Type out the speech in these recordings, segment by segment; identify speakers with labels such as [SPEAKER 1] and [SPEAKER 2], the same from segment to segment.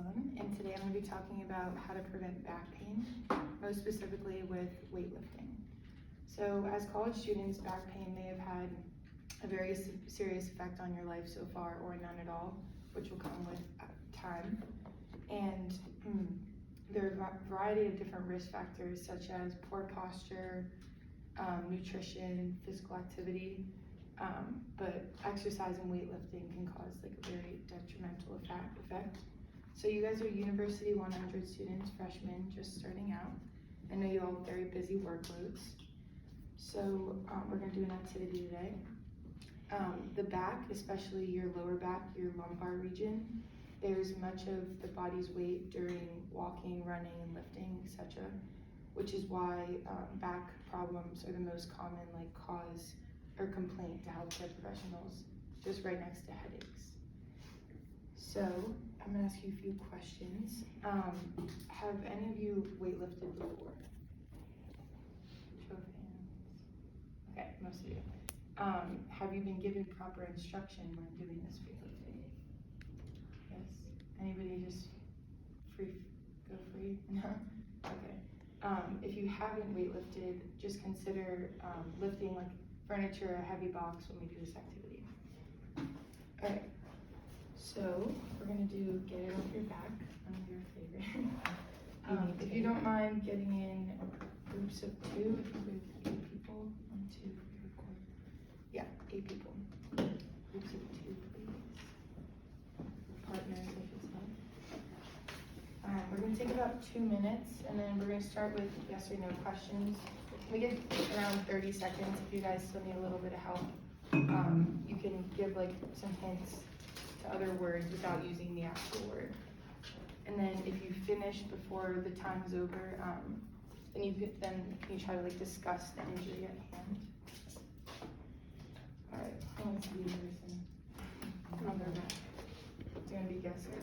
[SPEAKER 1] Sloan, and today I'm going to be talking about how to prevent back pain, most specifically with weightlifting. So as college students, back pain may have had a very serious effect on your life so far, or none at all, which will come with time. And there are a variety of different risk factors, such as poor posture, nutrition, physical activity, but exercise and weightlifting can cause like a very detrimental effect. So you guys are University 100 students, freshmen, just starting out. I know you all have very busy workloads. So we're gonna do an activity today. The back, especially your lower back, your lumbar region, there's much of the body's weight during walking, running, and lifting, etc., which is why back problems are the most common cause or complaint to healthcare professionals, just right next to headaches. So I'm gonna ask you a few questions. Have any of you weightlifted before? Show of hands. Okay, most of you. Have you been given proper instruction when doing this weightlifting? Yes? Anybody just go free? No? Okay. If you haven't weightlifted, just consider lifting like furniture, a heavy box when we do this activity. Alright, so we're gonna do get it off your back, one of your favorite. If you don't mind getting in groups of 2, if you have 8 people, 1, 2, 3, 4, yeah, 8 people. Groups of 2, please. Partners, I should say. We're going to take about 2 minutes, and then we're going to start with yes or no questions. We get around 30 seconds. If you guys still need a little bit of help, you can give some hints to other words without using the actual word. And then if you finish before the time is over, then you try to discuss the injury at hand. All right, who wants to be the person on their back? It's going to be guessing.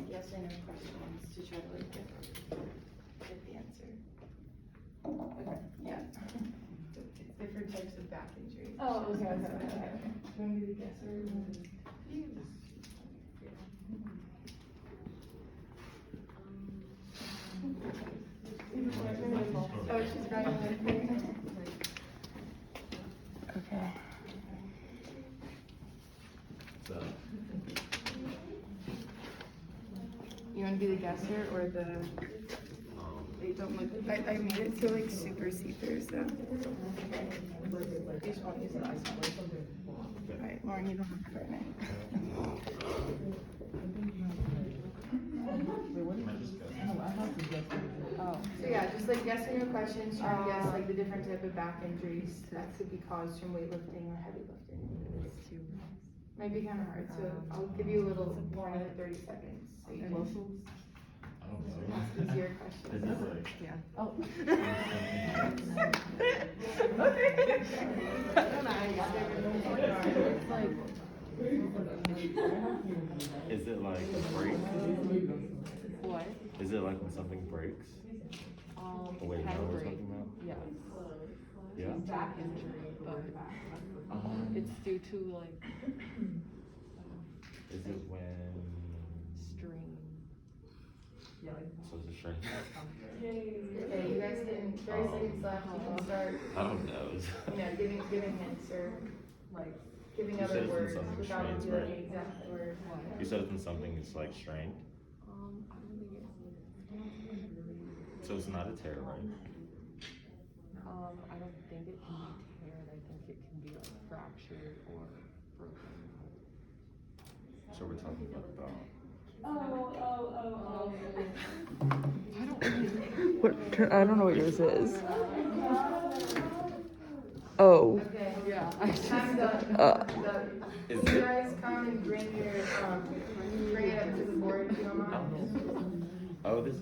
[SPEAKER 1] Yes or no questions to try to get the answer. Okay, yeah. It's different types of back injuries.
[SPEAKER 2] Oh, okay.
[SPEAKER 1] Do you want me to guess or oh, she's right with me. Okay. You want to be the guesser or the? They don't look. I made it so super see-through, so. Okay. You just won't use the last one. Alright, Lauren, you don't have to right now. So yeah, just guess your questions, try to guess the different type of back injuries that could be caused from weightlifting or heavy lifting. Might be kind of hard, so I'll give you a little more than 30 seconds. So you can ask easier questions.
[SPEAKER 2] Yeah. Oh.
[SPEAKER 1] Okay.
[SPEAKER 3] Is it like a break?
[SPEAKER 2] What?
[SPEAKER 3] Is it like when something breaks? Oh, wait, no, we're talking about?
[SPEAKER 2] Yes.
[SPEAKER 3] Yeah?
[SPEAKER 2] Back injury, but it's due to
[SPEAKER 3] Is it when?
[SPEAKER 2] strain. Yeah.
[SPEAKER 3] So it's a strain?
[SPEAKER 1] Okay, you guys can 30 seconds left. You can start.
[SPEAKER 3] I don't know.
[SPEAKER 1] Giving hints or giving
[SPEAKER 3] You
[SPEAKER 1] other
[SPEAKER 3] said it's when
[SPEAKER 1] words
[SPEAKER 3] something
[SPEAKER 1] without
[SPEAKER 3] strains,
[SPEAKER 1] the
[SPEAKER 3] right?
[SPEAKER 1] exact word.
[SPEAKER 3] You said it's when something is strained?
[SPEAKER 2] I don't think
[SPEAKER 3] So it's not a tear, right?
[SPEAKER 2] I don't think it can be teared. I think it can be fractured or broken.
[SPEAKER 3] So we're talking about
[SPEAKER 4] I don't know what yours is. Oh.
[SPEAKER 1] Okay.
[SPEAKER 2] Yeah.
[SPEAKER 1] Time's up. You guys come and bring it up to the board if you don't mind.
[SPEAKER 3] Oh, this.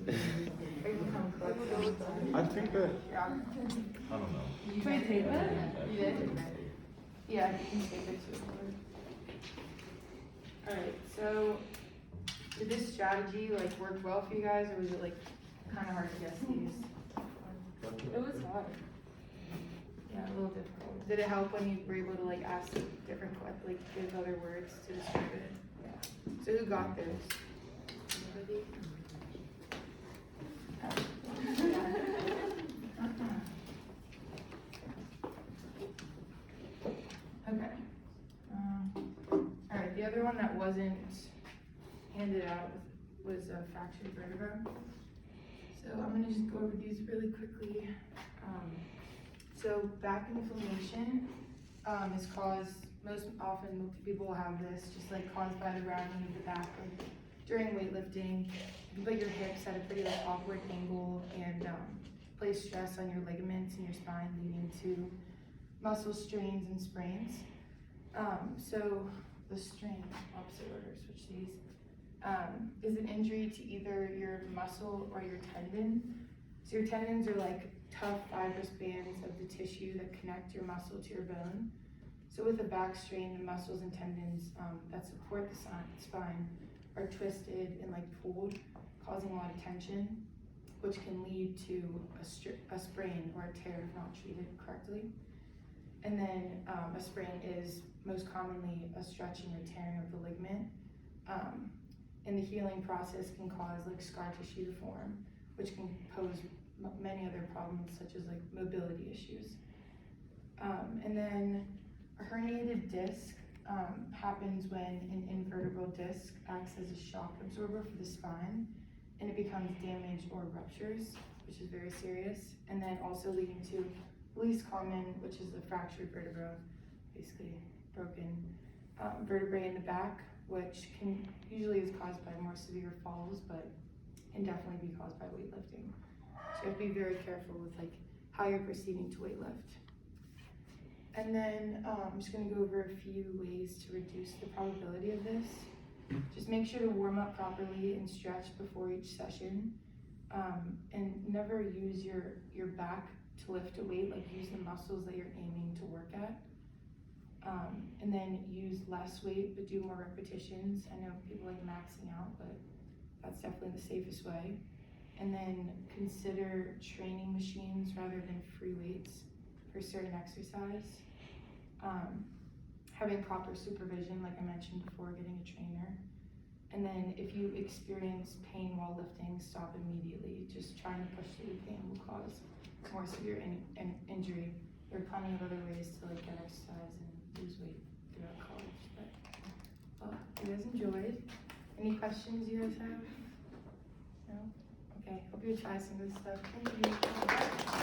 [SPEAKER 3] I think that.
[SPEAKER 1] Yeah.
[SPEAKER 3] I don't know.
[SPEAKER 2] Can I tape it?
[SPEAKER 1] You did? Yeah, you can take it to the board. Alright, so Did this strategy like work well for you guys, or was it like kind of hard to guess these?
[SPEAKER 2] It was hard.
[SPEAKER 1] Yeah, a little difficult. Did it help when you were able to like ask different like give other words to describe it? Yeah. So who got those? Anybody? Okay. All right. The other one that wasn't handed out was a fractured vertebra. So I'm gonna just go over these really quickly. So back inflammation is caused, most often people will have this, just like caused by the rounding of the back. Like during weightlifting, you put your hips at a pretty like awkward angle and place stress on your ligaments in your spine, leading to muscle strains and sprains. So the strain, opposite order, switch these, is an injury to either your muscle or your tendon. So your tendons are like tough fibrous bands of the tissue that connect your muscle to your bone. So with a back strain, the muscles and tendons that support the spine are twisted and like pulled, causing a lot of tension, which can lead to a sprain or a tear if not treated correctly. And then a sprain is most commonly a stretching or tearing of the ligament. And the healing process can cause like scar tissue to form, which can pose many other problems such as like mobility issues. And then a herniated disc happens when an invertebral disc acts as a shock absorber for the spine, and it becomes damaged or ruptures, which is very serious. And then also leading to the least common, which is the fractured vertebra, basically broken vertebrae in the back, which can usually is caused by more severe falls, but can definitely be caused by weightlifting. So you have to be very careful with like how you're proceeding to weightlift. And then I'm just gonna go over a few ways to reduce the probability of this. Just make sure to warm up properly and stretch before each session. And never use your back to lift a weight, like use the muscles that you're aiming to work at. And then use less weight, but do more repetitions. I know people like maxing out, but that's definitely the safest way. And then consider training machines rather than free weights for certain exercise. Having proper supervision, like I mentioned before, getting a trainer. And then if you experience pain while lifting, stop immediately. Just trying to push through the pain will cause more severe injury. There are plenty of other ways to like get exercise and lose weight throughout college. But you guys enjoyed. Any questions you guys have? No? Okay, hope you try some of this stuff. Thank you.